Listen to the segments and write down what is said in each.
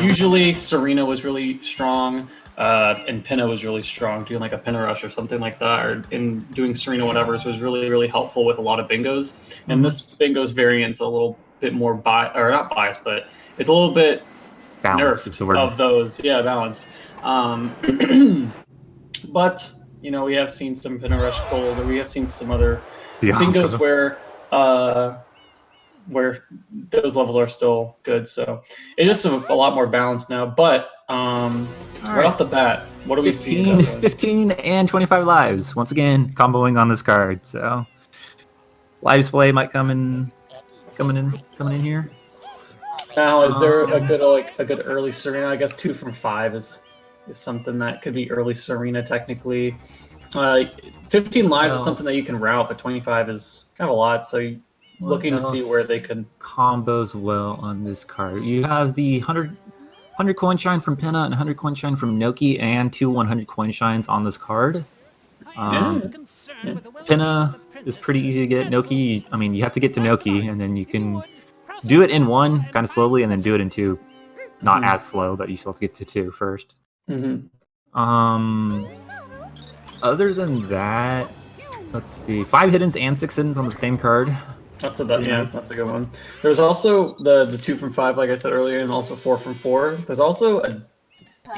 Usually Serena was really strong, and Pinna was really strong. Doing like a Pinna rush or something like that, or in doing Serena whatevers was really, really helpful with a lot of bingos. And this bingo's variant's a little bit more or not biased, but it's a little bit balanced nerfed of those. Yeah, balanced. But you know, we have seen some Pinna rush goals, or we have seen some other bingos where those levels are still good. So it's just a lot more balanced now. But right off the bat, what do we see? 15 and 25 lives. Once again, comboing on this card. So live display might coming in here. Now, is there a good early Serena? I guess 2 from 5 is something that could be early Serena technically. 15 lives is something that you can route, but 25 is kind of a lot. So looking to see where they can combos well on this card. You have the 100 coin shine from Pinna and 100 coin shine from Noki, and 2 100 coin shines on this card. Pinna is pretty easy to get. Noki, I mean, you have to get to Noki, and then you can do it in 1 kind of slowly, and then do it in 2. Not as slow, but you still have to get to 2 first. Other than that, let's see, 5 hiddens and 6 hiddens on the same card. That's a good one. There's also the 2 from 5, like I said earlier, and also 4 from 4. There's also a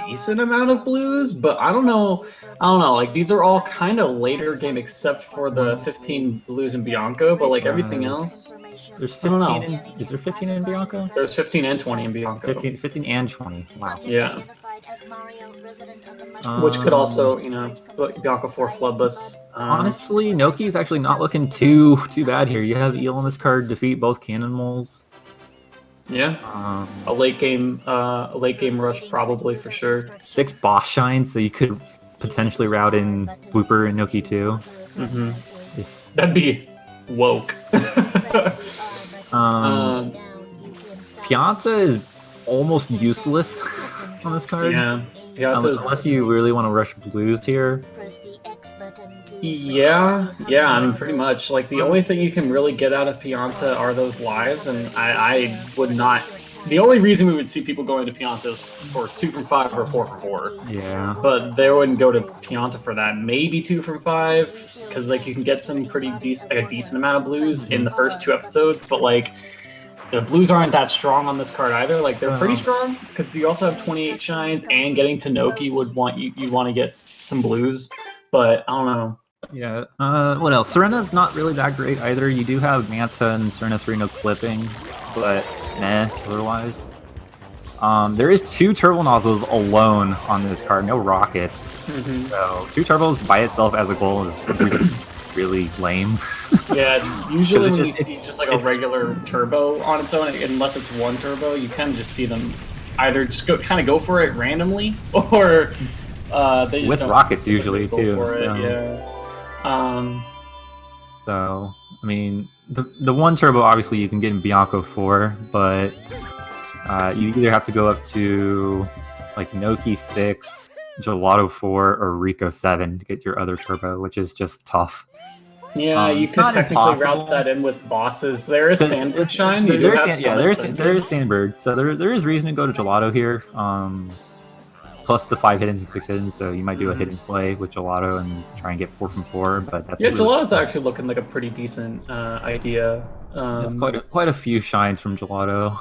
decent amount of blues, but I don't know. Like, these are all kind of later game except for the 15 blues in Bianco, but like everything else. There's 15 is there 15 in Bianco? There's 15 and 20 in Bianco. 15 and 20. Wow. Yeah. Which could also, you know, Bianco 4 Flubus. Honestly, Noki is actually not looking too bad here. You have Eel on this card, defeat both cannon moles. Yeah. A late game rush probably for sure. 6 boss shines, so you could potentially route in Blooper and Noki too. That'd be woke. Pianta is almost useless on this card. Yeah. Unless you really want to rush blues here. Yeah, I mean, pretty much. Like, the only thing you can really get out of Pianta are those lives, and I would not... The only reason we would see people going to Pianta is for 2 from 5 or 4 from 4. Yeah. But they wouldn't go to Pianta for that. Maybe 2 from 5, because, like, you can get some pretty decent, like, a decent amount of blues in the first 2 episodes, but, like, the blues aren't that strong on this card either. Like, they're pretty strong, because you also have 28 shines, and getting to Noki would want you want to get some blues, but I don't know. Yeah. What else? Serena's not really that great either. You do have Manta and Serena 3 no clipping, but otherwise. There is 2 turbo nozzles alone on this card, no rockets. So 2 turbos by itself as a goal is really lame. Yeah, usually when you see just like a regular turbo on its own, unless it's 1 turbo, you kind of just see them either just go for it randomly, or they just with rockets usually too. So I mean, the 1 turbo obviously you can get in Bianco 4, but you either have to go up to like Noki 6, Gelato 4, or Rico 7 to get your other turbo, which is just tough. Yeah, you could technically route that in with bosses. There is Sandbird Shine. There is Sandbird, so there is reason to go to Gelato here. Plus the 5 hiddens and 6 hiddens, so you might do a hidden play with Gelato and try and get 4 from 4. But that's Gelato's actually looking like a pretty decent idea. It's quite a few shines from Gelato.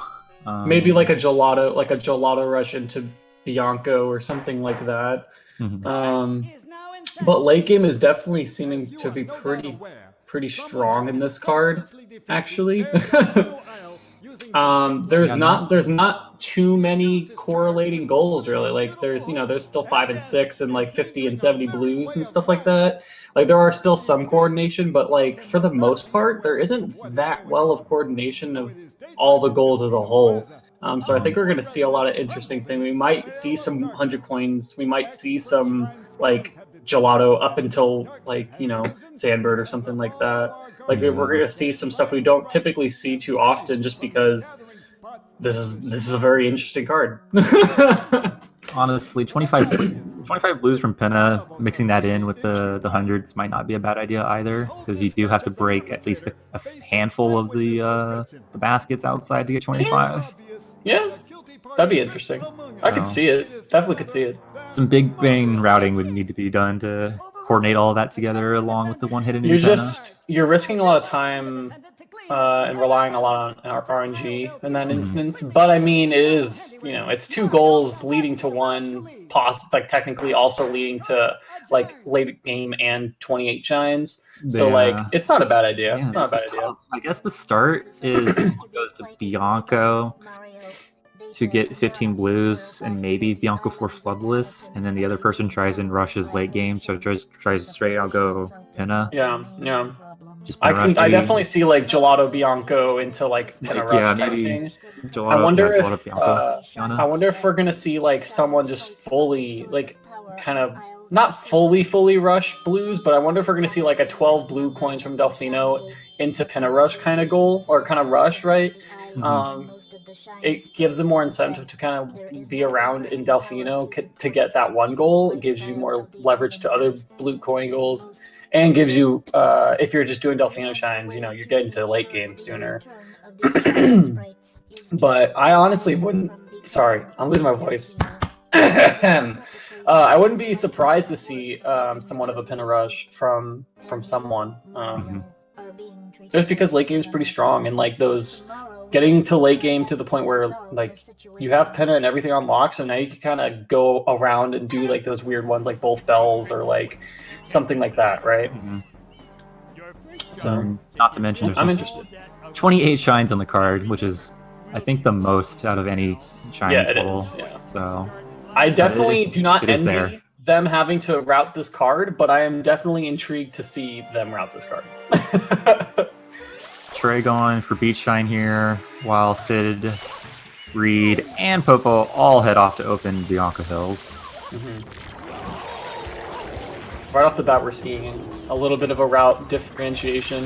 Maybe like a Gelato rush into Bianco or something like that. But late game is definitely seeming to be pretty strong in this card, actually. There's not too many correlating goals really. Like there's still 5 and 6 and like 50 and 70 blues and stuff like that. Like there are still some coordination, but like for the most part, there isn't that well of coordination of all the goals as a whole. So I think we're going to see a lot of interesting things. We might see some 100 coins. We might see some like Gelato up until like, Sandbird or something like that. Like we're going to see some stuff we don't typically see too often, just because this is a very interesting card. honestly, 25 blues from pinna, mixing that in with the hundreds might not be a bad idea either, because you do have to break at least a handful of the baskets outside to get 25. Yeah, that'd be interesting. I could see it. Definitely could see it. Some big bang routing would need to be done to coordinate all that together along with the one hidden in pinna. You're risking a lot of time and relying a lot on RNG in that instance. But I mean, it is, you know, it's 2 goals leading to one, like technically also leading to like late game and 28 shines. So like, it's not a bad idea. Yeah, it's not a bad idea. I guess the start is goes to Bianco to get 15 blues and maybe Bianco for floodless, and then the other person tries and rushes late game, so tries straight out go pinna. Yeah. I definitely see like gelato Bianco into like pinna rush type thing. Gelato, I wonder if we're gonna see like someone just fully like kind of not fully rush blues, but I wonder if we're gonna see like a 12 blue coins from Delfino into pinna rush kind of goal or kind of rush, right? It gives them more incentive to kind of be around in Delfino to get that one goal. It gives you more leverage to other blue coin goals, and gives you, if you're just doing Delfino shines, you know, you're getting to late game sooner. But I honestly wouldn't. Sorry, I'm losing my voice. I wouldn't be surprised to see somewhat of a pinna rush from someone. Just because late game is pretty strong, and like those. Getting to late game to the point where like you have pinna and everything unlocked, so now you can kind of go around and do like those weird ones like both bells or like something like that, right? So not to mention, I'm interested. 28 shines on the card, which is I think the most out of any shine total. Yeah. So I definitely do not envy them having to route this card, but I am definitely intrigued to see them route this card. Trey going for beach shine here, while Sid, Reed, and Popo all head off to open Bianca Hills. Right off the bat, we're seeing a little bit of a route differentiation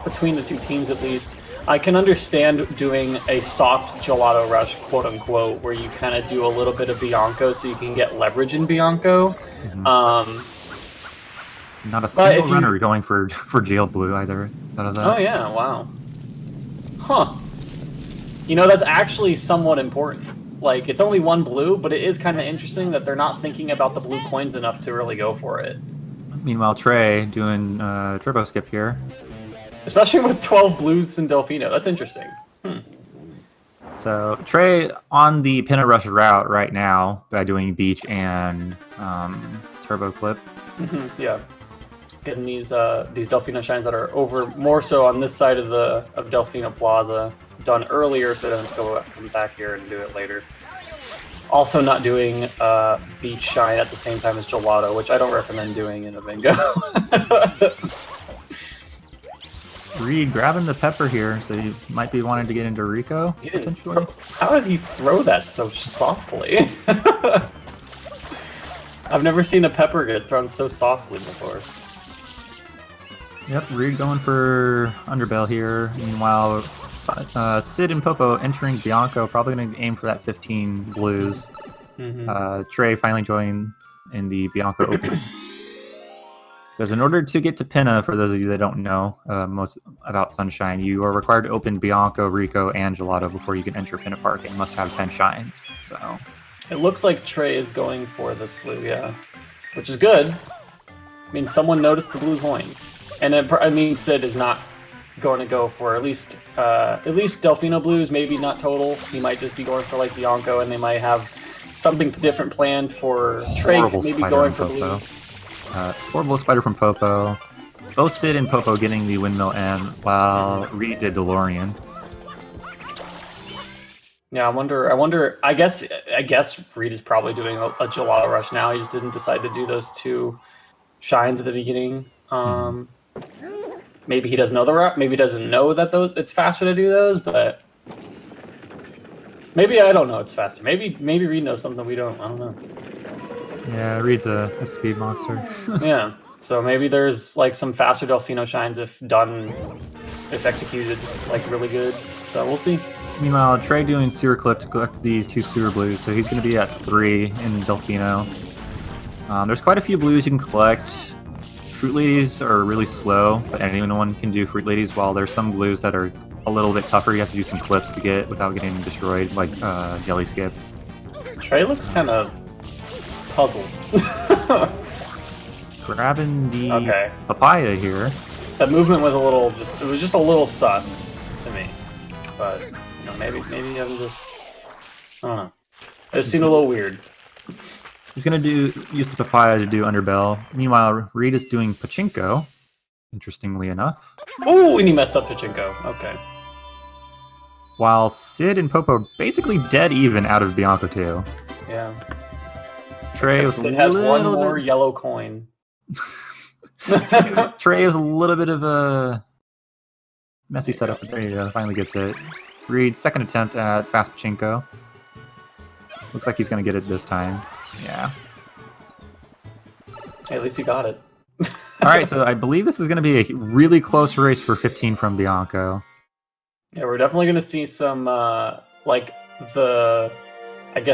between the two teams, at least. I can understand doing a soft gelato rush, quote unquote, where you kind of do a little bit of Bianco so you can get leverage in Bianco. Not a single runner going for jail blue either. Out of that. Oh yeah, wow. Huh. You know, that's actually somewhat important. Like, it's only 1 blue, but it is kind of interesting that they're not thinking about the blue coins enough to really go for it. Meanwhile, Trey doing turbo skip here. Especially with 12 blues in Delfino. That's interesting. So Trey on the pinna rush route right now by doing beach and turbo clip. Yeah. Getting these Delfino shines that are over more so on this side of Delfino Plaza done earlier, so it doesn't come back here and do it later. Also not doing beach shine at the same time as gelato, which I don't recommend doing in a bingo. Reed grabbing the pepper here, so you might be wanting to get into Rico potentially. How did he throw that so softly? I've never seen a pepper get thrown so softly before. Yep, Reed going for underbell here. Meanwhile, Sid and Popo entering Bianco, probably going to aim for that 15 blues. Trey finally joining in the Bianco Open. Because in order to get to pinna, for those of you that don't know most about Sunshine, you are required to open Bianco, Rico, and Gelato before you can enter Pinna Park, and must have 10 shines. So it looks like Trey is going for this blue, yeah, which is good. I mean, someone noticed the blue coins, and I mean, Sid is not going to go for at least Delfino blues, maybe not total. He might just be going for like Bianco, and they might have something different planned for Trey, maybe going for blue. Horrible spider from Popo. Both Sid and Popo getting the windmill M, while Reed did DeLorean. Yeah, I wonder. I guess Reed is probably doing a gelato rush now. He just didn't decide to do those 2 shines at the beginning. Maybe he doesn't know the route. Maybe he doesn't know that it's faster to do those. But maybe I don't know. It's faster. Maybe Reed knows something we don't. I don't know. Yeah, Reed's a speed monster. Yeah, so maybe there's like some faster Delfino shines if executed like really good. So we'll see. Meanwhile, Trey doing sewer clip to collect these 2 sewer blues, so he's going to be at 3 in Delfino. There's quite a few blues you can collect. Fruit Ladies are really slow, but anyone can do Fruit Ladies, while there's some blues that are a little bit tougher. You have to do some clips to get without getting destroyed, like Jelly Skip. Trey looks kind of puzzled. Grabbing the papaya here. That movement was it was just a little sus to me. But, maybe I'm just, I don't know. It seemed a little weird. He's going to use the papaya to do underbell. Meanwhile, Reed is doing pachinko, interestingly enough. Ooh, and he messed up pachinko. Okay. While Sid and Popo are basically dead even out of Bianco 2. Yeah. Trey has one more yellow coin. Trey has a little bit of a messy setup, but there you go, finally gets it. Reed's second attempt at fast pachinko. Looks like he's going to get it this time. Yeah. Hey, at least he got it. Alright, so I believe this is going to be a really close race for 15 from Bianco. Yeah, we're definitely going to see some,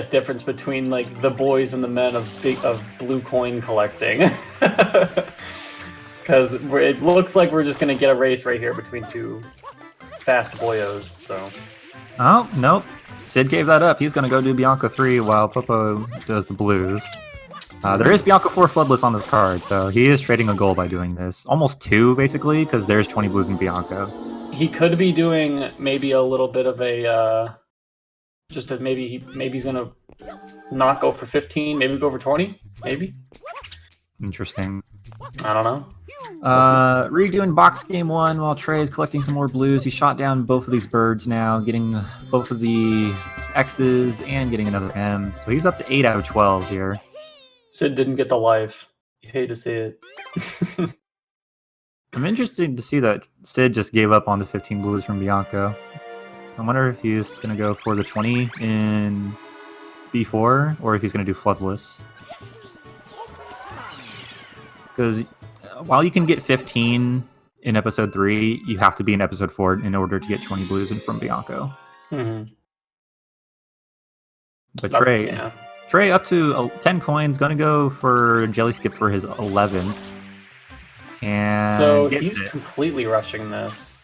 difference between, the boys and the men of blue coin collecting. Because it looks like we're just going to get a race right here between 2 fast boyos, so... Oh, nope. Sid gave that up. He's going to go do Bianco 3 while Popo does the blues. There is Bianco 4 floodless on this card, so he is trading a goal by doing this. Almost 2, basically, because there's 20 blues in Bianco. He could be doing maybe a little bit of a... maybe he's going to not go for 15, maybe go for 20, maybe? Interesting. I don't know. Redoing box game 1 while Trey is collecting some more blues. He shot down both of these birds now, getting both of the X's and getting another M. So he's up to 8 out of 12 here. Sid didn't get the life. You hate to see it. I'm interested to see that Sid just gave up on the 15 blues from Bianco. I wonder if he's going to go for the 20 in B4 or if he's going to do floodless. Because while you can get 15 in episode 3, you have to be in episode 4 in order to get 20 blues in from Bianco. Mm-hmm. But Trey up to 10 coins, going to go for Jelly Skip for his 11th. And so he's completely rushing this.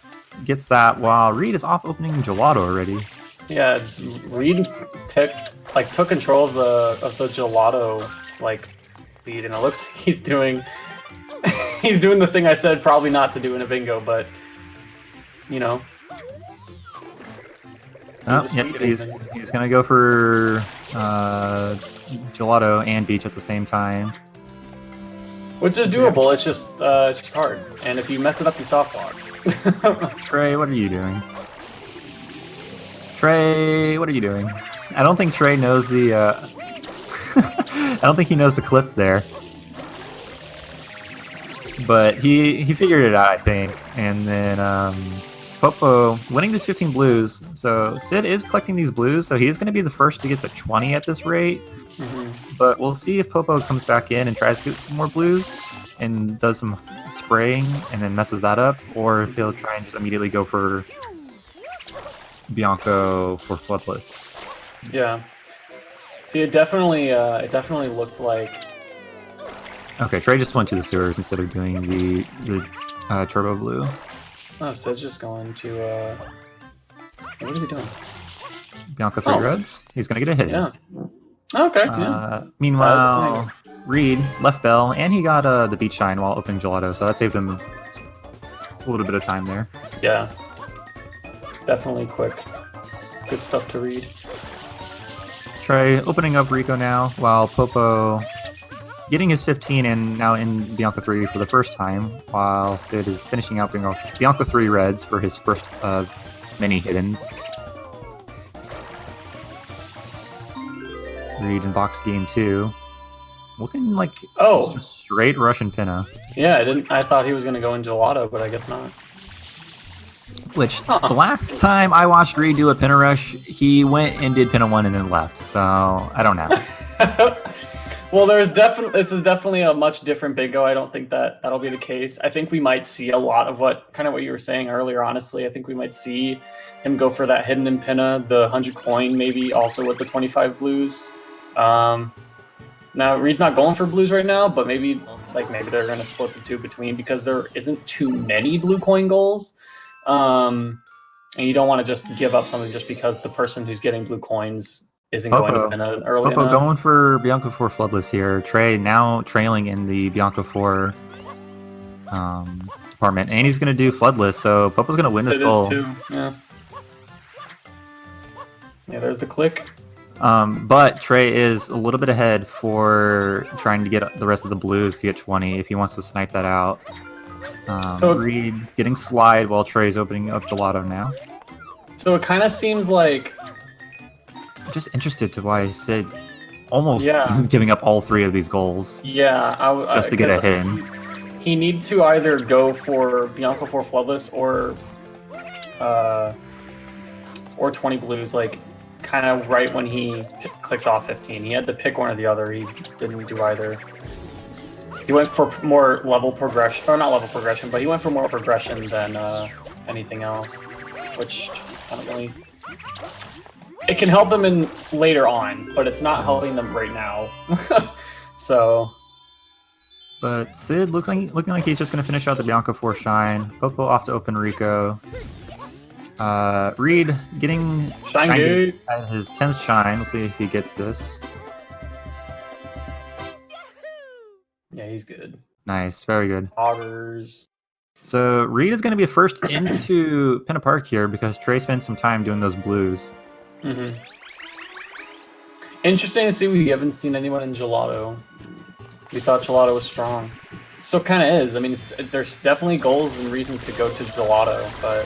Gets that while Reed is off opening gelato already. Yeah, Reed took control of the gelato lead, and it looks like he's doing the thing I said probably not to do in a bingo, but he's gonna go for gelato and beach at the same time, which is doable. It's just hard, and if you mess it up, you soft lock. Trey, what are you doing? Trey, what are you doing? I don't think Trey knows the I don't think he knows the clip there. But he figured it out, I think. And then Popo winning this 15 blues. So Sid is collecting these blues, so he is going to be the first to get to 20 at this rate. Mm-hmm. But we'll see if Popo comes back in and tries to get some more blues and does some spraying and then messes that up, or if he'll try and just immediately go for Bianco for floodless. Yeah. See, it definitely looked like... Okay, Trey just went to the sewers instead of doing the turbo blue. Oh, so it's just going to... What is he doing? Bianco 3 reds. He's going to get a hit. Yeah. Okay, Meanwhile, Reed left bell, and he got the beach shine while opening gelato, so that saved him a little bit of time there. Yeah. Definitely quick. Good stuff to read. Trey opening up Rico now, while Popo getting his 15 and now in Bianco 3 for the first time, while Sid is finishing out Bianco 3 reds for his first of many hiddens. Reed in box game 2. Looking like just straight Russian pinna. Yeah, I thought he was going to go in gelato, but I guess not. Which, the last time I watched Reed do a pinna rush, he went and did pinna 1 and then left, so I don't know. Well, this is definitely a much different bingo. I don't think that'll be the case. I think we might see a lot of what you were saying earlier. Honestly, I think we might see him go for that hidden in pinna, the 100 coin, maybe also with the 25 blues. Now Reed's not going for blues right now, but maybe they're gonna split the two between, because there isn't too many blue coin goals. And you don't want to just give up something just because the person who's getting blue coins isn't going to pinna early enough. Going for Bianco 4 floodless here. Trey now trailing in the Bianco 4 department, and he's going to do floodless, so Popo's going to win this goal. Yeah, there's the click. But Trey is a little bit ahead for trying to get the rest of the blues to get 20 if he wants to snipe that out. So Reed getting slide while Trey's opening up gelato now. So it kind of seems like... I'm just interested to why Sid almost giving up all three of these goals. Yeah, just to get a hit. He needs to either go for Bianco 4 floodless or 20 blues, kind of right when he clicked off 15. He had to pick one or the other. He didn't do either. He went for more level progression, or not level progression, but he went for more progression than anything else, which I don't really... It can help them in later on, but it's not helping them right now. So... But Sid looking like he's just going to finish out the Bianco 4 shine. Popo off to open Rico. Reed getting shine at his 10th shine. Let's see if he gets this. Yeah, he's good. Nice, very good. Otters. So Reed is going to be first into Pinna Park here because Trey spent some time doing those blues. Mm-hmm. Interesting to see. We haven't seen anyone in gelato. We thought gelato was strong. Still kind of is. I mean, there's definitely goals and reasons to go to gelato, but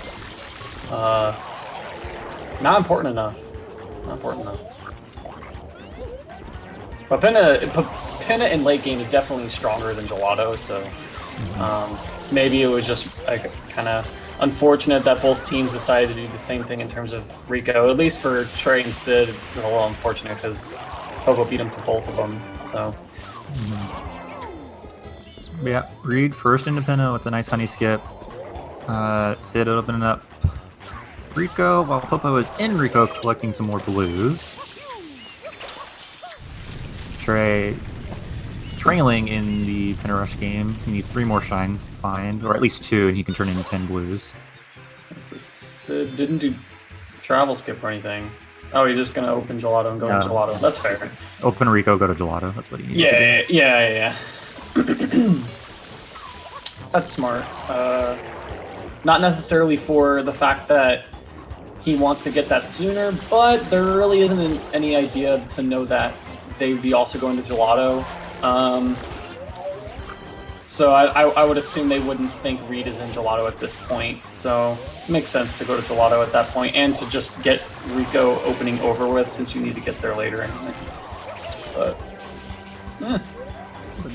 not important enough. Not important enough. But Pinna in late game is definitely stronger than gelato, so maybe it was just kind of unfortunate that both teams decided to do the same thing in terms of Rico. At least for Trey and Sid, it's a little unfortunate because Popo beat him for both of them. So. Yeah, Reed first into Pinna with a nice honey skip. Sid opening up Rico while Popo is in Rico collecting some more blues. Trey trailing in the Pinna Rush game. He needs 3 more shines to find, or at least 2, and he can turn into 10 blues. So Sid didn't do travel skip or anything. Oh, he's just gonna open gelato and go to gelato. That's fair. Open Rico, go to gelato. That's what he needs to do. Yeah. That's smart. Not necessarily for the fact that he wants to get that sooner, but there really isn't any idea to know that they'd be also going to gelato. So I would assume they wouldn't think Reed is in gelato at this point. So it makes sense to go to gelato at that point and to just get Rico opening over with, since you need to get there later anyway. But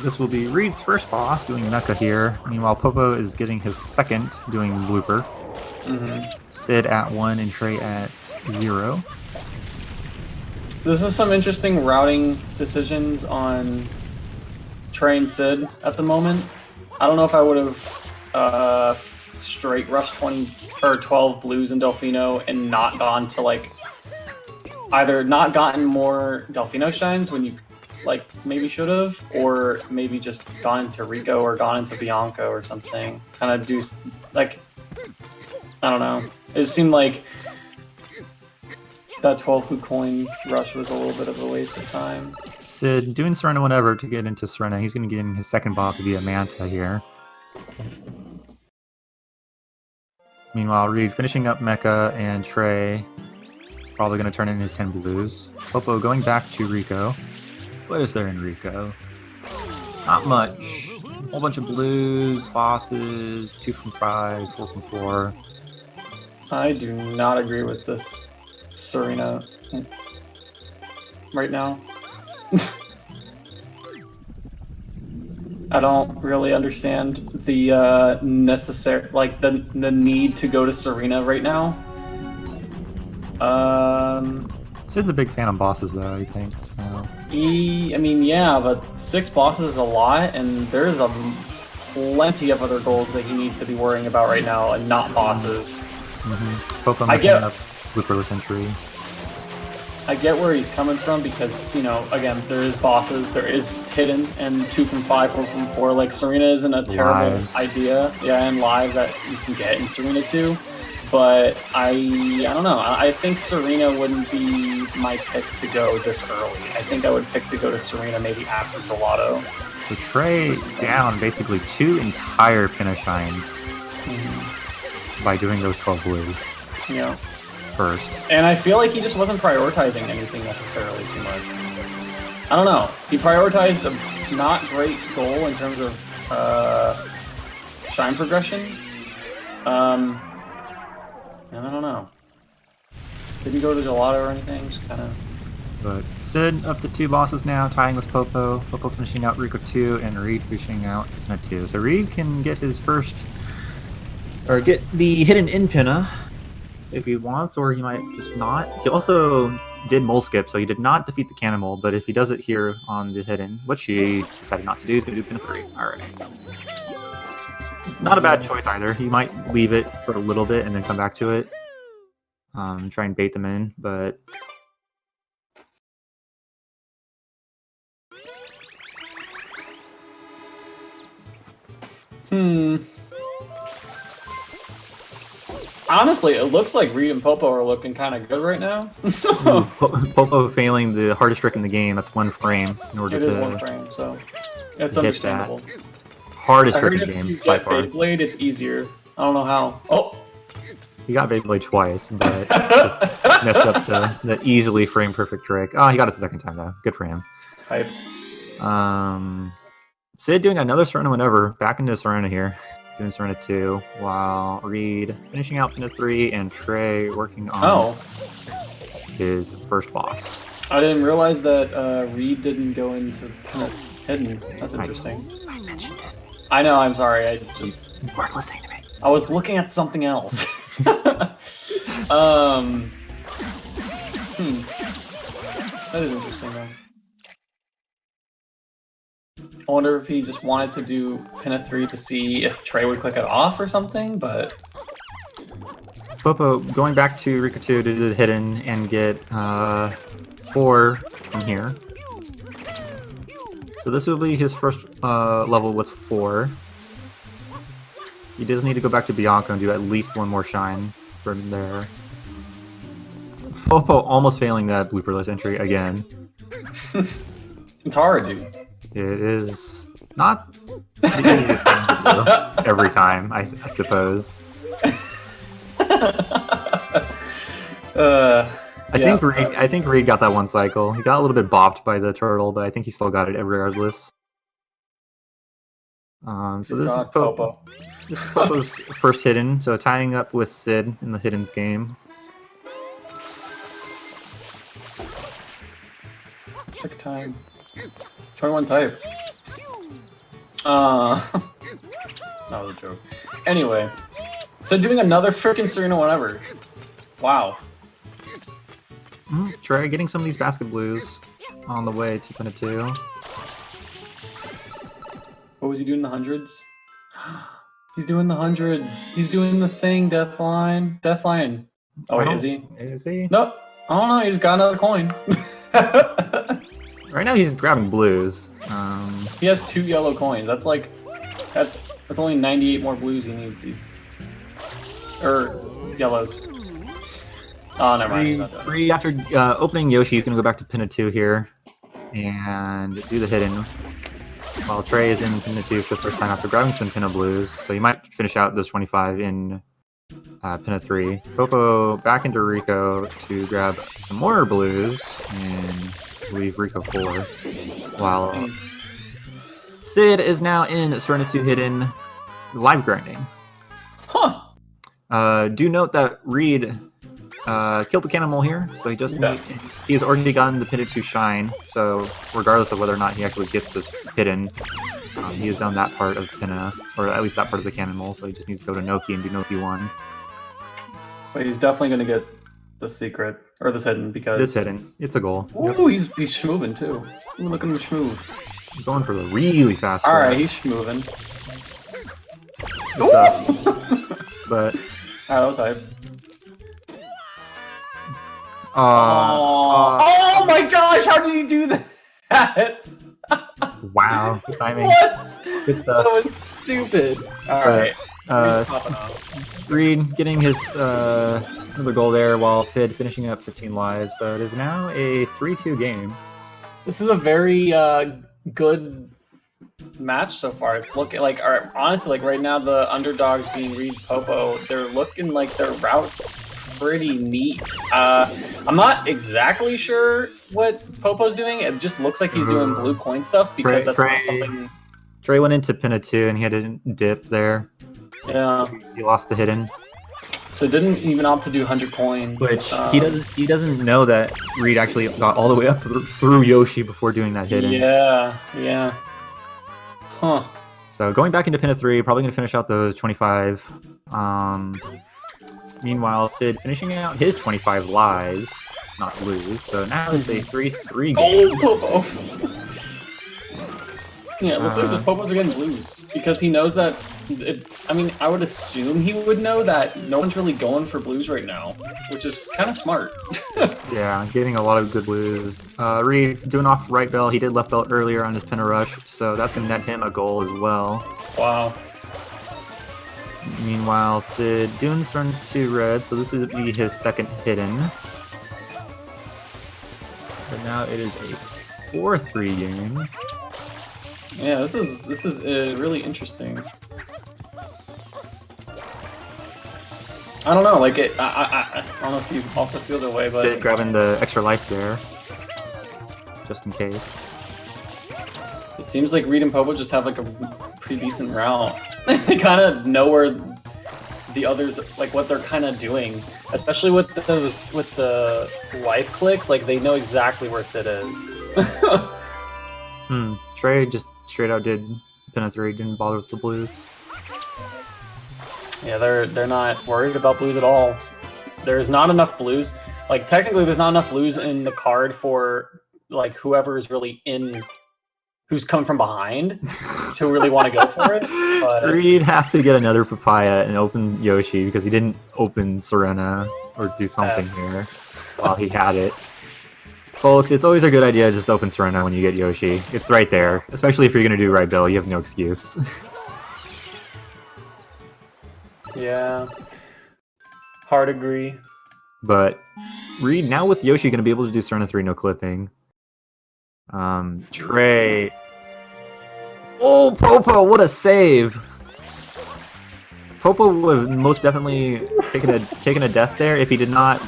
this will be Reed's first boss doing mecha here. Meanwhile, Popo is getting his second doing blooper. Sid at 1 and Trey at 0. This is some interesting routing decisions on Trey and Sid at the moment. I don't know if I would have straight rushed 20 or 12 blues in Delfino and not gone to either not gotten more Delfino shines when you maybe should have, or maybe just gone into Rico or gone into Bianco or something. Kind of do I don't know. It seemed like that 12 blue coin rush was a little bit of a waste of time. Sid doing Serena whenever to get into Serena. He's going to get in his second boss via Manta here. Meanwhile, Reed finishing up Mecha, and Trey probably going to turn in his 10 blues. Popo going back to Rico. What is there in Rico? Not much. A whole bunch of blues, bosses, 2 from 5, 4 from 4. I do not agree with this Serena right now. I don't really understand the necessary, the need to go to Serena right now. Sid's a big fan of bosses, though, I think. So. I mean, yeah, but 6 bosses is a lot, and there's plenty of other goals that he needs to be worrying about right now, and not bosses. I get up Looperless Entry. I get where he's coming from because, you know, again, there is bosses, there is hidden, and 2 from 5, 4 from 4. Like, Serena isn't a terrible idea. Yeah, and lives that you can get in Serena too. But I don't know. I think Serena wouldn't be my pick to go this early. I think I would pick to go to Serena maybe after Gelato. So Trey down basically 2 entire pinna shines by doing those 12 blues. Yeah. First. And I feel like he just wasn't prioritizing anything necessarily too much. I don't know. He prioritized a not great goal in terms of shine progression. And I don't know. Didn't go to Gelato or anything, just kind of... But Sid up to 2 bosses now, tying with Popo. Popo finishing out Rico 2, and Reed finishing out Pinna 2. So Reed can get his first... Or get the hidden in Pinna, if he wants, or he might just not. He also did mole skip, so he did not defeat the cannonball, but if he does it here on the hidden, which he decided not to do, he's going to do Pinna 3. Alright. It's not a bad choice either. He might leave it for a little bit and then come back to it. Try and bait them in, but... Honestly, it looks like Reed and Popo are looking kind of good right now. Popo failing the hardest trick in the game. That's 1 frame in order it to... is 1 frame, so it's understandable. Hardest trick in the game, by far. Beyblade, it's easier. I don't know how. Oh! He got Beyblade twice, but just messed up the easily frame perfect trick. Oh, he got it the second time, though. Good for him. Hype. Sid doing another Serena whenever. Back into Serena here. Doing Serena 2, while Reed finishing out Pinna 3, and Trey working on his first boss. I didn't realize that Reed didn't go into Pinna hidden. That's interesting. I mentioned it. I know, I'm sorry. I just... You weren't listening to me. I was looking at something else. That is interesting, though. I wonder if he just wanted to do Pinna 3 to see if Trey would click it off or something, but... Popo going back to Rico 2 to do the hidden and get 4 from here. So this will be his first level with 4. He does need to go back to Bianco and do at least 1 more shine from there. Popo almost failing that blooperless entry again. It's hard, dude. It is not the easiest thing to do every time, I suppose. I think Reed got that 1 cycle. He got a little bit bopped by the turtle, but I think he still got it regardless. So this is Popo. This is Popo's first hidden, so tying up with Sid in the hiddens game. Sick time. 21 type. That was a joke. Anyway, so doing another freaking Serena whenever. Wow. Trey getting some of these basket blues on the way to Pinna 2. What was he doing in the hundreds? He's doing the hundreds. He's doing the thing, Deathline. Deathline. Oh, wait, is he? Is he? Nope. I don't know. He just got another coin. Right now he's grabbing blues. He has 2 yellow coins. That's like, that's only 98 more blues he needs, dude. Or yellows. Oh, never mind. Free after opening Yoshi, he's gonna go back to Pinna 2 here and do the hidden. While Trey is in Pinna 2 for the first time after grabbing some Pinna blues, so he might finish out this 25 in Pinna 3. Popo back into Rico to grab some more blues and leave Rico 4. While Sid is now in Serena 2 hidden live grinding. Huh. Do note that Reed killed the cannonball here, so he has already gotten the Pinna 2 shine, so regardless of whether or not he actually gets this hidden, he has done that part of Pinna, or at least that part of the cannonball, so he just needs to go to Noki and do Noki 1. But he's definitely going to get the secret or this hidden because This hidden. It's a goal. Ooh, he's schmooving too. Ooh, look at him schmoove. He's going for the really fast. All right, he's schmooving. But that was hype. oh my gosh! How did you do that? wow, good timing. What? Good stuff. That was stupid. All right. Reed getting his another goal there, while Sid finishing up 15 lives. So it is now a 3-2 game. This is a very good match so far. It's looking like, honestly, like right now the underdogs being Reed Popo, they're looking like their routes pretty neat. I'm not exactly sure what Popo's doing. It just looks like he's doing blue coin stuff because that's not something. Trey went into pinna 2 and he had to dip there. Yeah, he lost the hidden. So didn't even opt to do 100 coin. Which he doesn't know that Reed actually got all the way up through Yoshi before doing that hidden. Yeah. Huh. So going back into pinna 3, probably going to finish out those 25. Meanwhile, Sid finishing out his 25 lives, not lose. So now it's a 3-3 game. Oh, Popo. Yeah, it looks like the Popos are getting blues because he knows that. I mean, I would assume he would know that no one's really going for blues right now, which is kind of smart. Yeah, getting a lot of good blues. Reed doing off right bell. He did left belt earlier on his pinna rush, so that's going to net him a goal as well. Wow. Meanwhile, Sid doing turn to red, so this would be his second hidden. But now it is a 4-3 game. Yeah, this is really interesting. I don't know, like I don't know if you also feel the way, but Sid grabbing the extra life there, just in case. It seems like Reed and Popo just have like a pretty decent route. They kind of know where the others, like what they're kind of doing, especially with the life clicks. Like they know exactly where Sid is. Trey just straight out did pinna 3, didn't bother with the blues. Yeah, they're not worried about blues at all. There's not enough blues. Like technically, there's not enough blues in the card for like whoever is really in, who's come from behind, to really want to go for it. But Reed has to get another papaya and open Yoshi because he didn't open Serena or do something here while he had it. Folks, it's always a good idea to just open Serena when you get Yoshi. It's right there. Especially if you're going to do right bill, you have no excuse. Yeah. Hard agree. But Reed, now with Yoshi, going to be able to do Serena 3 no clipping. Trey. Oh, Popo, what a save! Popo would have most definitely taken a death there if he did not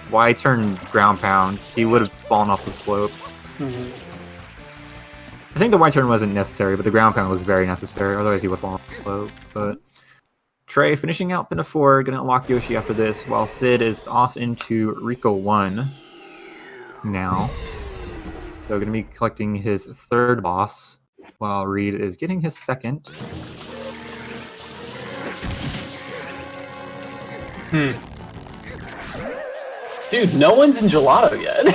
Y turn ground pound. He would have fallen off the slope. I think the Y turn wasn't necessary, but the ground pound was very necessary. Otherwise, he would fall off the slope. But Trey finishing out pinna 4, gonna unlock Yoshi after this, while Sid is off into Rico 1 now. So gonna be collecting his third boss, while Reed is getting his second. Dude, no one's in gelato yet.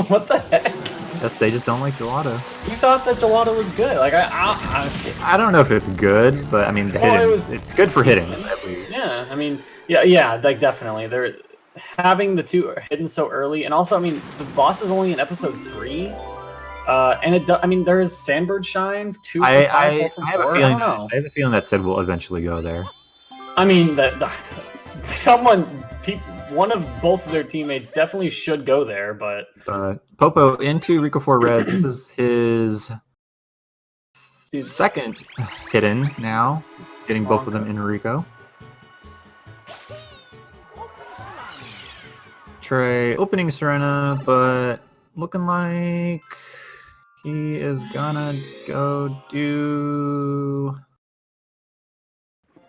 What the heck? Yes, they just don't like gelato. You thought that gelato was good. Like I don't know if it's good, but I mean the it's good for hitting at least. Yeah, I mean yeah, like definitely. They're having the two hidden so early, and also I mean the boss is only in episode 3. And I mean there is Sandbird Shine 2 from 5, 4 from 4. I don't know. I have a feeling that Sid will eventually go there. I mean one of both of their teammates definitely should go there, but Popo into Rico 4 Reds. This is his second hidden now, getting both of them in Rico. Trey opening Serena, but looking like he is gonna go do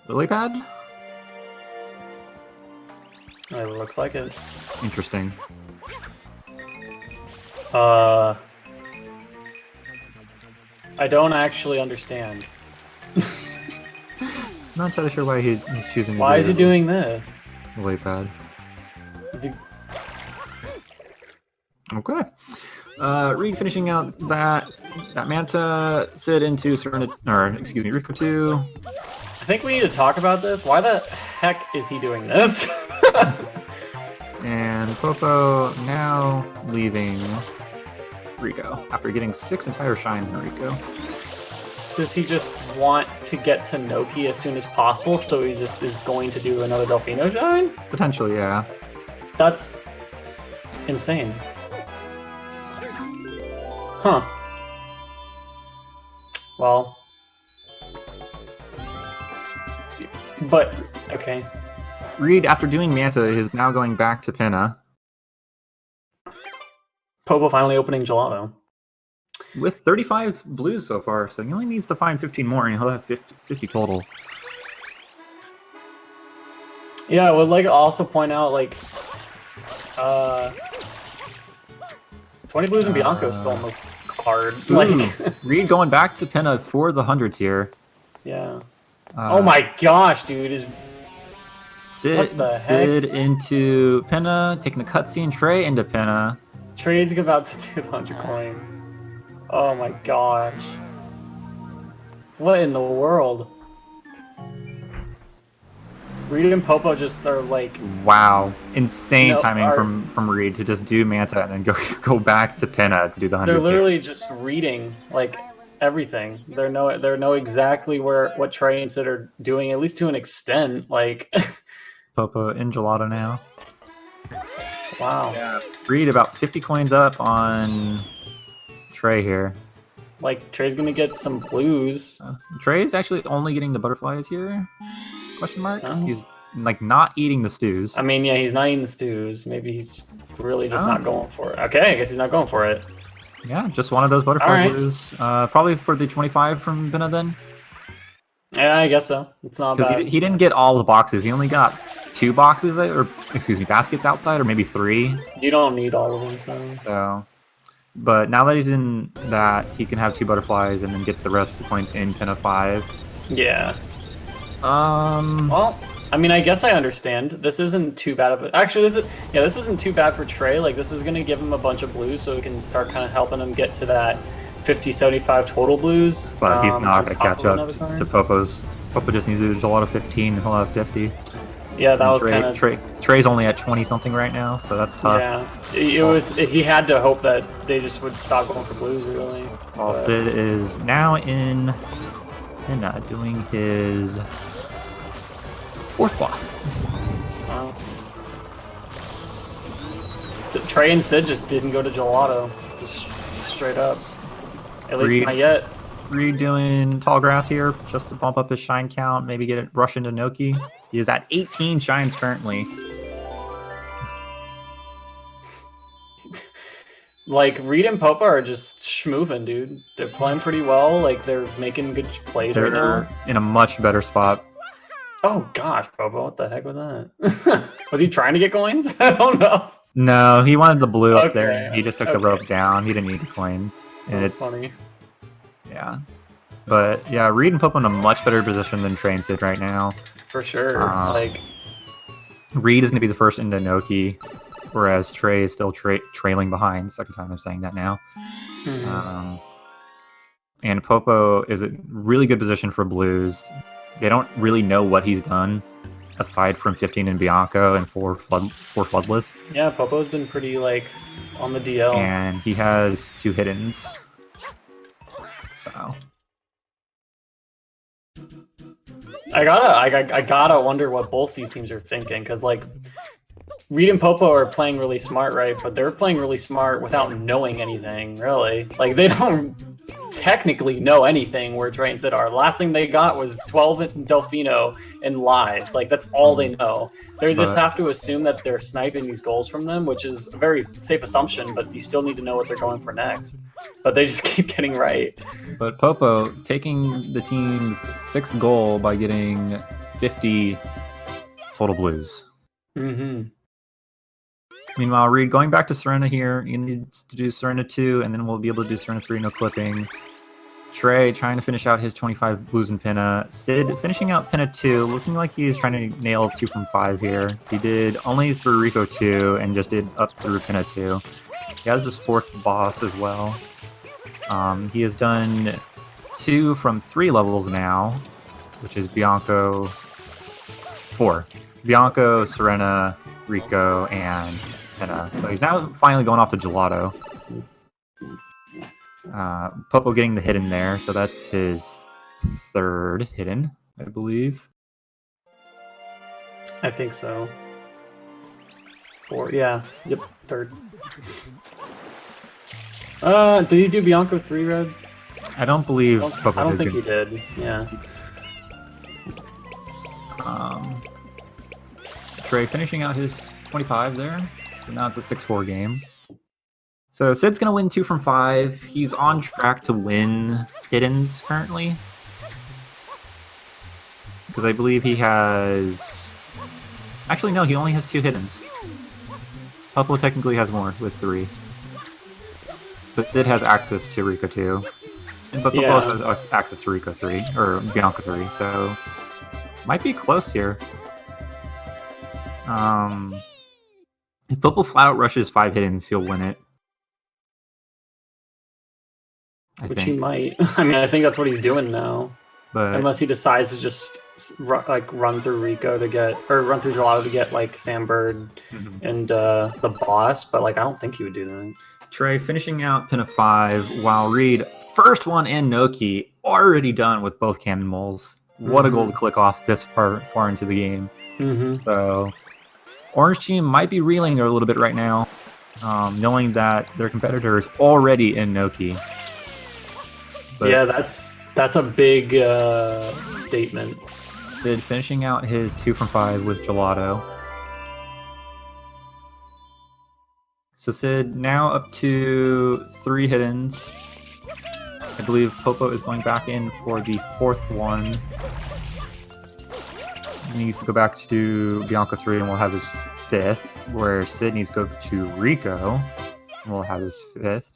lily pad. It looks like it. Interesting. I don't actually understand. Not entirely sure why he's choosing. Why is he doing this? Lily pad. Okay. Reed finishing out that Manta, Sid into Serena, or excuse me, Rico 2. I think we need to talk about this. Why the heck is he doing this? And Popo now leaving Rico after getting 6 entire shines in Rico. Does he just want to get to Noki as soon as possible, so he just is going to do another Delfino shine? Potentially, yeah. That's insane. Huh. Well. But, okay. Reed, after doing Manta, is now going back to Pinna. Popo finally opening Gelato. With 35 blues so far, so he only needs to find 15 more, and he'll have 50 total. Yeah, I would like to also point out, like, 20 blues and Bianco still on the card. Like, Reed going back to Pinna for the 100s here. Yeah. Oh my gosh, dude! Is what the heck? Sid into Pinna, taking the cutscene. Trey into Pinna. Trey's about to do the 100 coin. Oh my gosh! What in the world? Reed and Popo just are like, wow, insane timing are, from Reed to just do Manta and then go back to Pinna to do the 100s. They're literally just reading like everything. They know exactly what Trey and Sid are doing, at least to an extent. Like Popo in Gelato now. Wow. Yeah. Reed about 50 coins up on Trey here. Like Trey's gonna get some blues. Trey's actually only getting the butterflies here. Question mark? Oh. He's like not eating the stews. I mean, yeah, he's not eating the stews. Maybe he's really just not going for it. Okay, I guess he's not going for it. Yeah, just one of those butterfly blues. Probably for the 25 from Pinna then. Yeah, I guess so. It's not bad. He didn't get all the boxes. He only got 2 boxes, or excuse me, baskets outside, or maybe 3. You don't need all of them, so. But now that he's in that, he can have 2 butterflies and then get the rest of the points in Pinna 5. Yeah. Well, I mean, I guess I understand. This isn't too bad of it. Actually, this isn't too bad for Trey. Like, this is gonna give him a bunch of blues, so he can start kind of helping him get to that 50-75 total blues. But he's not gonna catch up to Popo's. Popo just needs to do Gelato 15, and he'll have 50. Yeah, that was kind of... Trey's only at 20 something right now, so that's tough. Yeah, he had to hope that they just would stop going for blues, really. While Sid is now in Pinna doing his 4th boss. Wow. Trey and Sid just didn't go to Gelato, just straight up. At least not yet. Redoing tall grass here just to bump up his shine count, maybe get it rush into Noki. He is at 18 shines currently. Like, Reed and Popo are just schmoovin', dude. They're playing pretty well. Like, they're making good plays right now. They're in a much better spot. Oh gosh, Popo, what the heck was that? Was he trying to get coins? I don't know. No, he wanted the blue up there. He just took the rope down. He didn't need the coins. And That's funny. Yeah. But yeah, Reed and Popo in a much better position than Trey and Sid right now. For sure. Like, Reed is going to be the first into Noki, whereas Trey is still trailing behind. Second time I'm saying that now. Mm-hmm. And Popo is a really good position for blues. They don't really know what he's done, aside from 15 in Bianco and 4 floodless. Yeah, Popo's been pretty, like, on the DL. And he has 2 hiddens. So... I gotta wonder what both these teams are thinking, because like Reed and Popo are playing really smart, right? But they're playing really smart without knowing anything, really. Like, they don't technically know anything where Trey and Sid are. Last thing they got was 12 in Delfino and lives. Like, that's all they know. They just have to assume that they're sniping these goals from them, which is a very safe assumption, but you still need to know what they're going for next. But they just keep getting right. But Popo taking the team's 6th goal by getting 50 total blues. Mm-hmm. Meanwhile, Reed going back to Serena here. You need to do Serena 2, and then we'll be able to do Serena 3, no clipping. Trey trying to finish out his 25 blues in Pinna. Sid finishing out Pinna 2, looking like he's trying to nail 2 from 5 here. He did only through Rico 2, and just did up through Pinna 2. He has his 4th boss as well. He has done 2 from 3 levels now, which is Bianco, 4. Bianco, Serena, Rico, and Pinna. So he's now finally going off to Gelato. Popo getting the hidden there, so that's his 3rd hidden, I believe. I think so. 4, yeah. Yep, 3rd. Did he do Bianco 3 reds? I don't believe Popo I don't think he did, yeah. Trey finishing out his 25 there. So now it's a 6-4 game. So Sid's going to win 2 from 5. He's on track to win hiddens currently. Because I believe he has... Actually, no, he only has 2 hiddens. Popo technically has more with 3. But Sid has access to Rico 2. But Popo also has access to Rico 3, or Bianco 3, so... Might be close here. If Popo flat out rushes 5 hiddens, he'll win it. Which he might. I mean, I think that's what he's doing now. But unless he decides to just run through Rico to get, or run through Gelato to get like Sambird and the boss. But like, I don't think he would do that. Trey finishing out Pinna 5 while Reed, first one in Noki, already done with both cannon moles. What a goal to click off this far into the game. So, Orange team might be reeling a little bit right now, knowing that their competitor is already in Noki. But yeah, that's a big statement. Sid finishing out his 2 from 5 with Gelato. So Sid now up to 3 hiddens. I believe Popo is going back in for the 4th one. He needs to go back to Bianco 3 and we'll have his 5th, where Sid needs to go to Rico and we'll have his 5th.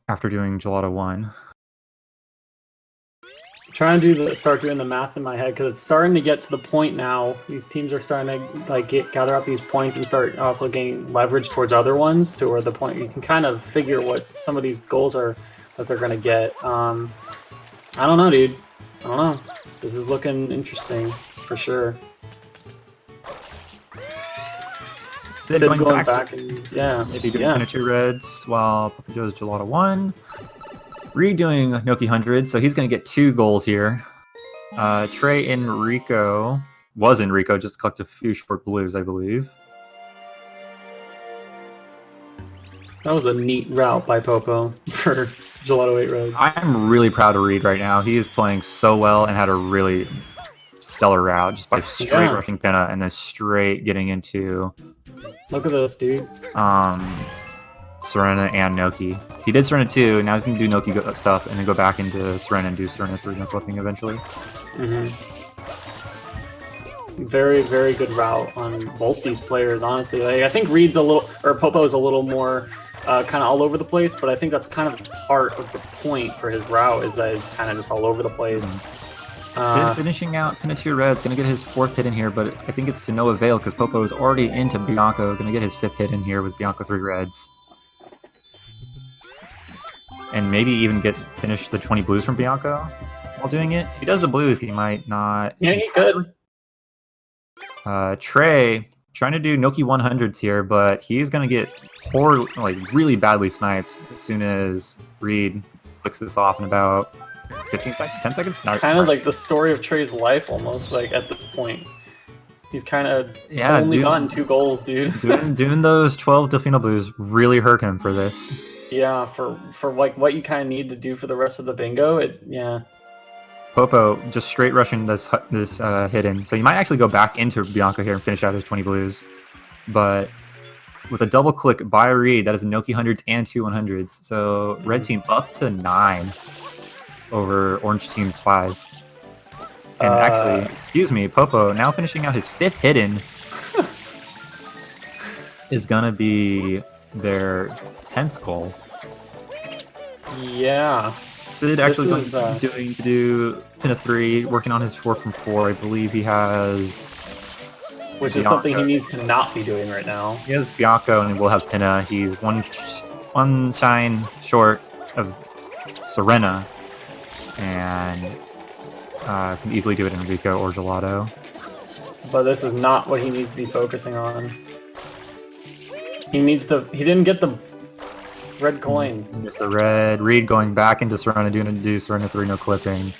After doing Gelato 1. I'm trying to start doing the math in my head because it's starting to get to the point now. These teams are starting to like gather up these points and start also gaining leverage towards other ones to where the point you can kind of figure what some of these goals are that they're going to get. I don't know, dude. I don't know. This is looking interesting for sure. Sid going back and maybe doing Pinna 2 reds while Popo does Gelato 1. Redoing Noki 100, so he's going to get 2 goals here. Trey in Rico, was in Rico, just collect a few short blues, I believe. That was a neat route by Popo for Gelato 8 reds. I'm really proud of Reed right now. He is playing so well and had a really stellar route just by straight rushing Pinna and then straight getting into... Look at this, dude. Serena and Noki. He did Serena 2, now he's going to do Noki stuff and then go back into Serena and do Serena 3 no clipping eventually. Very, very good route on both these players, honestly. Like, I think Reed's Popo's a little more kind of all over the place, but I think that's kind of part of the point for his route is that it's kind of just all over the place. Sid finishing out Pinna 2 red's going to get his 4th hit in here, but I think it's to no avail because Popo is already into Bianco, going to get his 5th hit in here with Bianco 3 reds. And maybe even finish the 20 blues from Bianco while doing it. If he does the blues, he might not. Yeah, he could. Trey trying to do Noki 100s here, but he's going to get really badly sniped as soon as Reed clicks this off in about 15 seconds, 10 seconds? No, kind of like the story of Trey's life almost, like at this point. He's kind of only gotten 2 goals, dude. doing those 12 Delfino blues really hurt him for this. Yeah, for like what you kind of need to do for the rest of the bingo, Popo just straight rushing this hidden, so he might actually go back into Bianco here and finish out his 20 blues. But with a double click by Reed, that is a Noki 100s and 2 100s. So red team up to 9 over orange team's 5. And actually, excuse me, Popo now finishing out his 5th hidden is gonna be their 10th goal. Yeah. Sid actually going to do Pinna 3, working on his 4 from 4. I believe he has which is something he needs to not be doing right now. He has Bianco and we'll have Pinna. He's one shine short of Serena, and can easily do it in Rico or Gelato. But this is not what he needs to be focusing on. He needs to. He didn't get the red coin. Missed the red. Reed going back into Serena, do Serena 3 no clipping.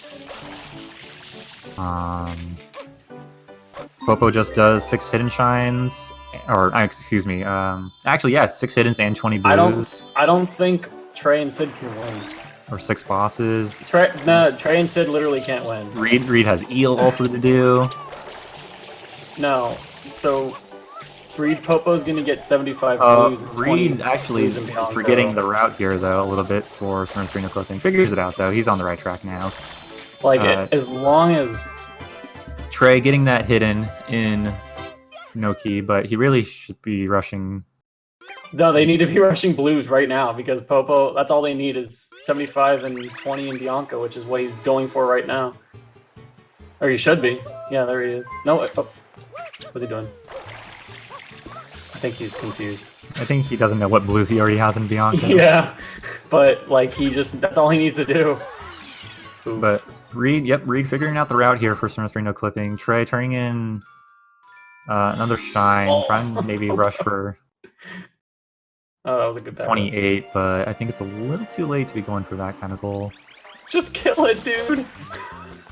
Popo just does 6 hidden shines, or excuse me. Actually, yeah, 6 hiddens and 20 blues. I don't think Trey and Sid can win. Or 6 bosses. Trey and Sid literally can't win. Reed has Eel also to do. No, so Reed Popo's gonna get 75 blues. Reed actually forgetting the route here though a little bit for Serena 3 no clipping. Figures it out though. He's on the right track now. Like as long as Trey getting that hidden in Noki, but he really should be rushing. No, they need to be rushing blues right now because Popo. That's all they need is 75 and 20 in Bianco, which is what he's going for right now. Or he should be. Yeah, there he is. No, what's he doing? I think he's confused. I think he doesn't know what blues he already has in Bianco. Yeah, but like that's all he needs to do. Oof. But Reed figuring out the route here for Serena 3 no clipping. Trey turning in another shine, trying to maybe rush for Oh, that was a good battle. 28, but I think it's a little too late to be going for that kind of goal. Just kill it, dude!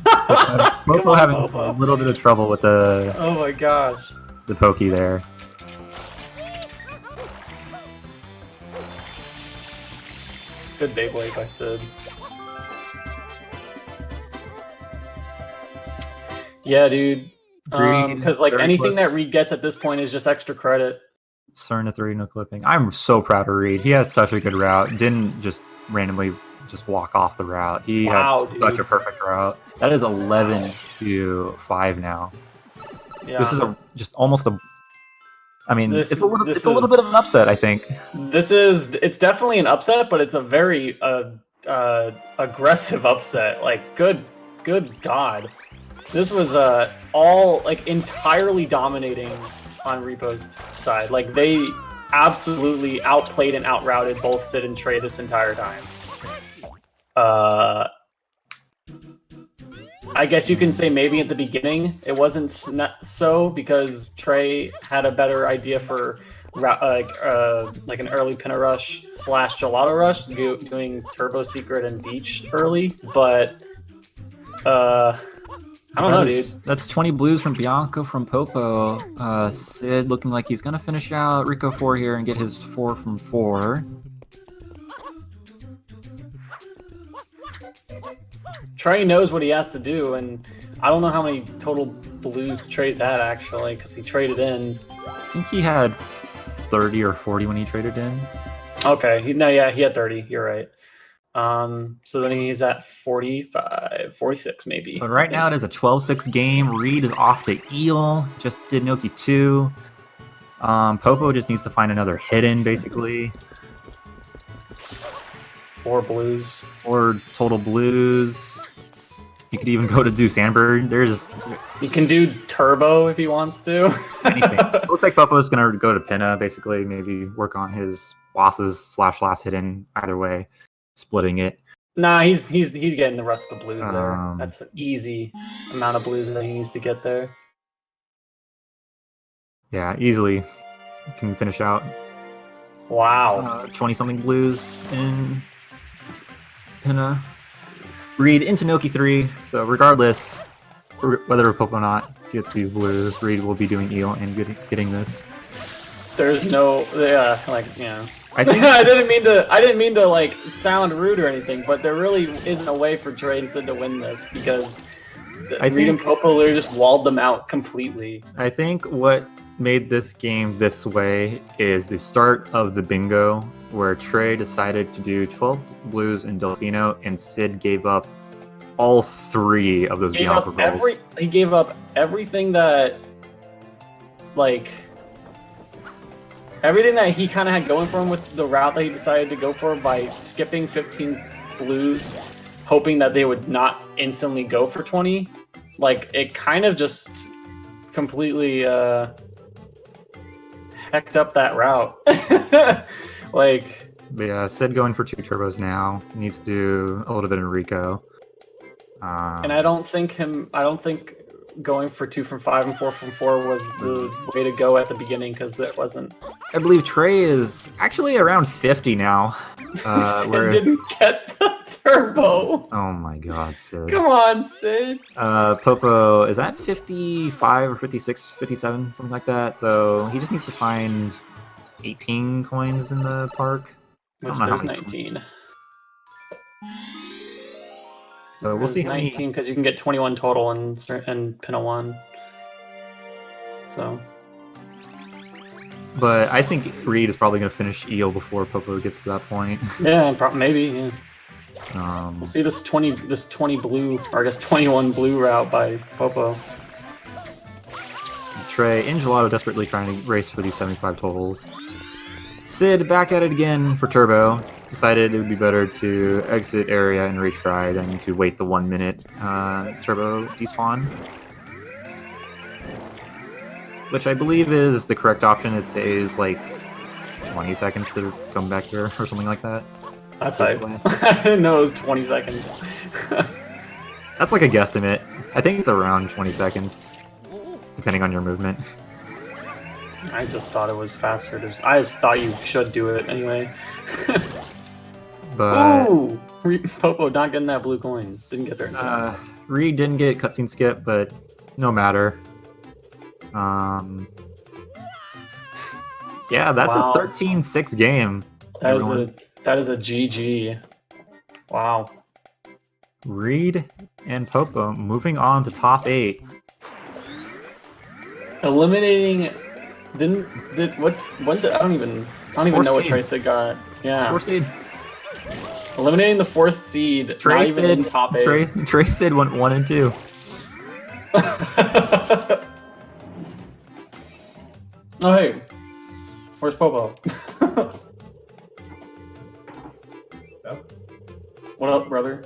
Popo having a little bit of trouble with the Oh my gosh. the pokey there. Good Beyblade by Sid. Yeah, dude. Because like anything that Reed gets at this point is just extra credit. Serena 3 no clipping. I'm so proud of Reed. He had such a good route. Didn't just randomly just walk off the route. He had such a perfect route. That is 11-5 now. Yeah. This is just almost a. I mean, it's a little bit of an upset, I think. It's definitely an upset, but it's a very aggressive upset. Like, good God. This was all like entirely dominating on Repo's side. Like they absolutely outplayed and outrouted both Sid and Trey this entire time. I guess you can say maybe at the beginning it wasn't so because Trey had a better idea for like an early pinna rush / gelato rush, doing Turbo Secret and Beach early, but I don't know, dude. That's 20 blues from Bianco from Popo. Sid looking like he's gonna finish out Rico 4 here and get his 4 from 4. Trey knows what he has to do, and I don't know how many total blues Trey's had actually, because he traded in. I think he had 30 or 40 when he traded in. Okay, he had 30. You're right. So then he's at 45, 46 maybe. But right now it is a 12-6 game. Reed is off to Eel. Just did Noki 2. Popo just needs to find another hidden, basically. Or blues. Or total blues. He could even go to do Sandbird. He can do Turbo if he wants to. Anything. It looks like Popo's going to go to Pinna, basically. Maybe work on his bosses / last hidden. Either way. Splitting it. Nah, he's getting the rest of the blues there. That's an easy amount of blues that he needs to get there. Yeah, easily can finish out. Wow. 20-something blues in Pinna. Reed into Noki 3. So regardless, whether Popo or not gets these blues, Reed will be doing Eel and getting this. There's no, I think I didn't mean to like sound rude or anything, but there really isn't a way for Trey and Sid to win this because Reed and Popo literally just walled them out completely. I think what made this game this way is the start of the bingo, where Trey decided to do 12 blues in Delfino, and Sid gave up all 3 of those Bianco goals. He gave up everything that, like. Everything that he kind of had going for him with the route that he decided to go for by skipping 15 blues, hoping that they would not instantly go for 20, like it kind of completely hecked up that route. Like, But yeah, Sid going for 2 turbos now. Needs to do a little bit of Rico. and I don't think going for 2 from 5 and 4 from 4 was the way to go at the beginning, because it wasn't. I believe Trey is actually around 50 now. Sid where... didn't get the turbo. Oh my god, Sid. Come on, Sid. Popo is at 55 or 56, 57, something like that. So he just needs to find 18 coins in the park. Which there's 19. So we'll see how 19 because you can get 21 total and pinna 1. So. But I think Reed is probably going to finish Eel before Popo gets to that point. Yeah, maybe. Yeah. We'll see this 20 blue, or I guess 21 blue route by Popo. Trey and Gelato desperately trying to race for these 75 totals. Sid back at it again for turbo. Decided it would be better to exit area and retry than to wait the 1 minute turbo despawn. Which I believe is the correct option. It saves like 20 seconds to come back here or something like that. That's hype. I didn't know it was 20 seconds. That's like a guesstimate. I think it's around 20 seconds, depending on your movement. I just thought it was faster. I just thought you should do it anyway. But ooh! Popo not getting that blue coin. Didn't get there. Reed didn't get cutscene skip, but no matter. Yeah, that's wow. a 13-6 game. That is a GG. Wow. Reed and Popo moving on to top 8. Eliminating. I don't even know what Trey Sid got. Yeah. 4th seed. Eliminating the 4th seed. Trey not even in top 8. Trey Sid went 1 and 2. Oh hey, where's Popo? What up, brother?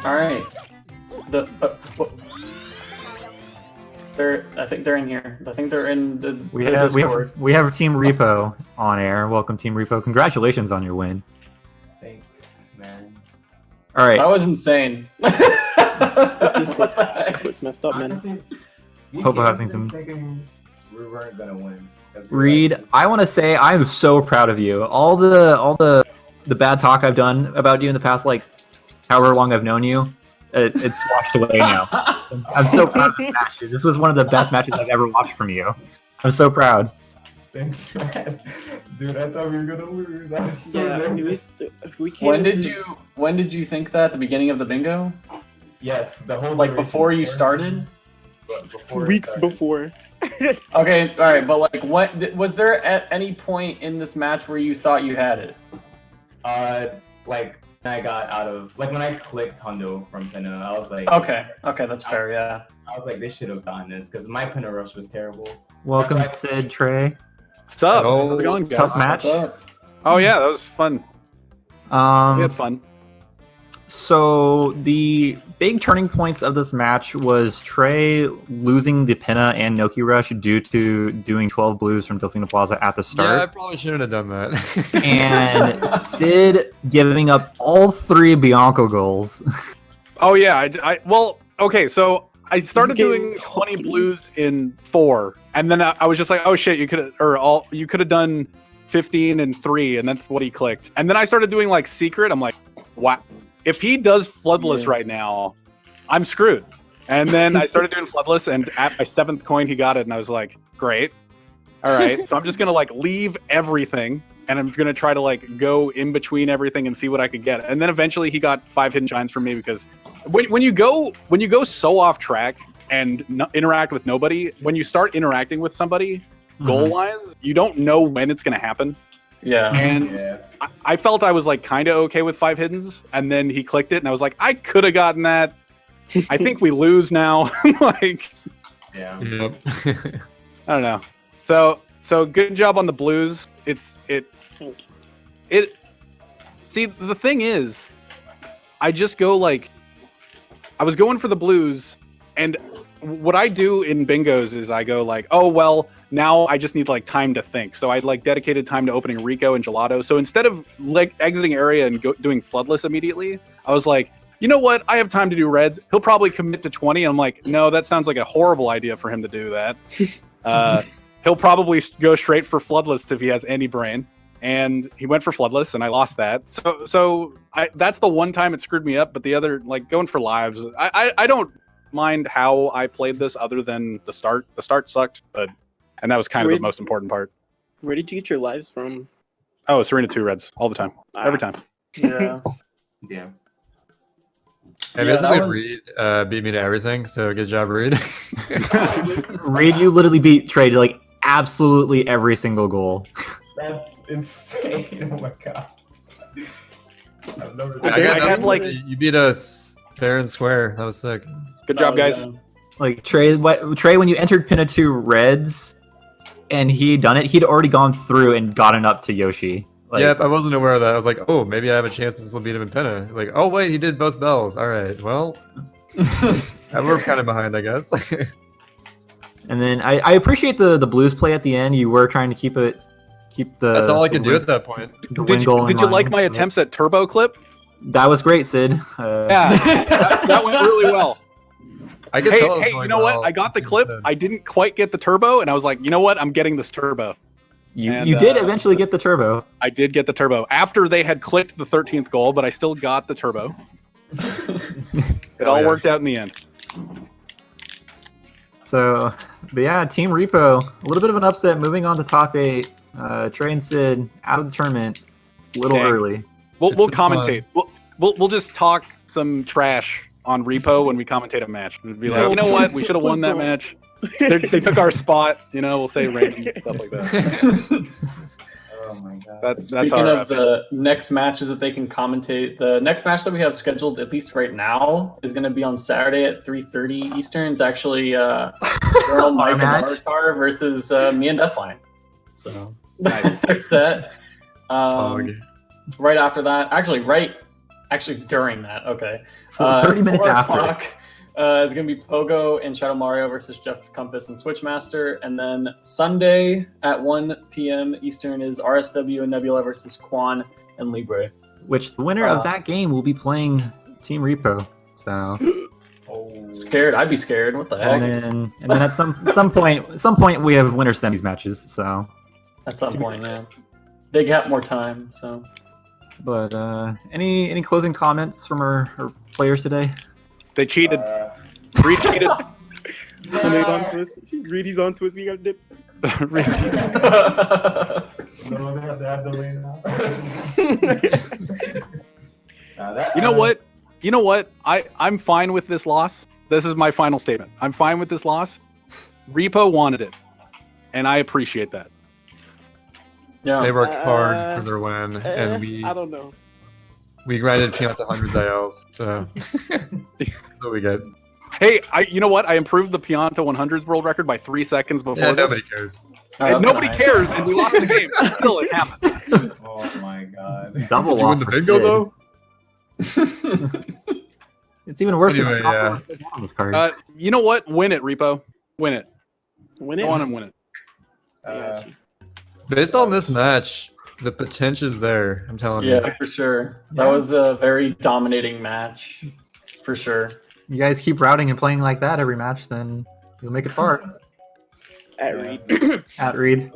All right. I think they're in here. I think they're in the Discord. We have Team Repo on air. Welcome, Team Repo. Congratulations on your win. Thanks, man. All right. That was insane. This Discord's messed up, man. Popo having some. Thinking we weren't gonna win. Reed, I want to say I'm so proud of you. All the bad talk I've done about you in the past, like however long I've known you, it's washed away now. I'm so proud of this match. This was one of the best matches I've ever watched from you. I'm so proud. Thanks, man. Dude, I thought we were gonna lose. I was so nervous. When did you think that? At the beginning of the bingo? Yes, the whole like before you started. Weeks before. Okay, all right, but like, what was there at any point in this match where you thought you had it? Like when I got out of when I clicked Hondo from Pinna, I was like, okay, that's fair, yeah. I was like, they should have gotten this because my Pinna rush was terrible. Welcome, Sid, Trey. What's up? How's it going, guys? Tough match. Oh yeah, that was fun. We had fun. So the big turning points of this match was Trey losing the Pinna and Noki Rush due to doing 12 blues from Delfino Plaza at the start. Yeah, I probably shouldn't have done that. And Sid giving up all 3 Bianco goals. Oh yeah, well, okay, so I started doing 20 blues in 4, and then I was just like, oh shit, you could have done 15 and 3, and that's what he clicked. And then I started doing like secret. I'm like, wow. If he does Floodless right now, I'm screwed. And then I started doing Floodless, and at my 7th coin, he got it, and I was like, great. All right, so I'm just going to, like, leave everything, and I'm going to try to, like, go in between everything and see what I could get. And then eventually he got 5 hidden shines from me, because when you go so off track and interact with nobody, when you start interacting with somebody, goal-wise, you don't know when it's going to happen. Yeah. And I felt I was like kind of okay with 5 hiddens, and then he clicked it, and I was like, I could have gotten that. I think we lose now. Like, yeah. Yep. I don't know. So good job on the blues. See, the thing is, I just go like, I was going for the blues, and what I do in bingos is I go like, oh well, now I just need like time to think. So I like dedicated time to opening Rico and Gelato. So instead of like exiting area and doing floodless immediately, I was like, you know what? I have time to do reds. He'll probably commit to 20. I'm like, no, that sounds like a horrible idea for him to do that. He'll probably go straight for floodless if he has any brain. And he went for floodless, and I lost that. So that's the one time it screwed me up. But the other, like going for lives, I don't mind how I played this other than the start. The start sucked, and that was kind of the most important part. Where did you get your lives from? Oh, Serena 2 reds all the time, every time. Yeah. Yeah. Hey, Yeah, basically, that was- Reed beat me to everything, so good job, Reed. Reed, you literally beat Trey to like absolutely every single goal. That's insane. Oh my god. I've never I had, like- you beat us fair and square. That was sick. Good job, guys. Like Trey, when you entered Pinna 2 reds, and he'd done it, he'd already gone through and gotten up to Yoshi. Like, Yep, I wasn't aware of that. I was like, oh, maybe I have a chance to still beat him in Pinna. Like, oh wait, he did both bells. All right, well, we're kind of behind, I guess. And then I appreciate the blues play at the end. You were trying to keep the. That's all I could do at that point. the Did win goal in you like line. my attempts at turbo clip? That was great, Sid. Yeah, that went really well. I could Hey, tell it was you going know what? well. I got the clip. I didn't quite get the turbo, and I was like, you know what? I'm getting this turbo. You And, did eventually get the turbo. I did get the turbo after they had clicked the 13th goal, but I still got the turbo. It all yeah. worked out in the end. So, but yeah, Team Repo, a little bit of an upset, moving on to top 8. Trey and Sid out of the tournament, a little Dang. early. We'll It's been commentate. We'll just talk some trash on Repo when we commentate a match. And be like, you know what? We should have won that match. They took our spot. You know, we'll say random stuff like that. Oh my god. That's Speaking our of the next matches that they can commentate, the next match that we have scheduled, at least right now, is going to be on Saturday at 3:30 Eastern. It's actually Girl Mike and match? Avatar versus me and Deathline. So Nice. there's that. Pog. Right after that, actually during that, okay. 30 minutes 4 after. o'clock, is going to be Pogo and Shadow Mario versus Jeff Compass and Switchmaster. And then Sunday at 1 p.m. Eastern is RSW and Nebula versus Quan and Libre. Which the winner of that game will be playing Team Repo. So, Oh. Scared? I'd be scared. What the heck? and then at some point we have winner semis matches. So, At some point, yeah. They got more time, so. but any closing comments from our players today? They cheated. Reed cheated. He's on to us. Reed, he's on to us. We got to dip. Reed cheated. No, they have to have the lane now. You know what? I'm fine with this loss. This is my final statement. I'm fine with this loss. Repo wanted it, and I appreciate that. Yeah. They worked hard for their win, and I don't know. we grinded Pianta hundreds ILs, so that's what we get. Hey, you know what? I improved the Pianta 100s world record by 3 seconds before Yeah, this. nobody cares. And nobody cares, and we lost the game. Still, it happened. Oh my god. Double Did you loss win the for bingo Sid. though? It's even worse. Anyway, because yeah. also Sid won on this card. You know what? Win it, Repo. Win it. Win it. Go on and win it. Yeah, Based on this match, the potential's there. I'm telling you. Yeah, for sure. That was a very dominating match, for sure. You guys keep routing and playing like that every match, then you'll make it far. at Reed. At Reed.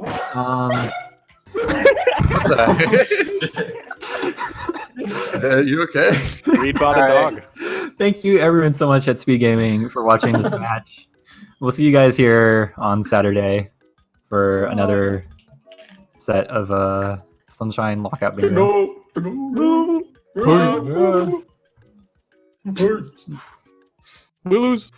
Are you okay? Reed bought a All dog. Thank you everyone so much at Speed Gaming for watching this match. We'll see you guys here on Saturday for another set of Sunshine Lockout Bingo. We lose.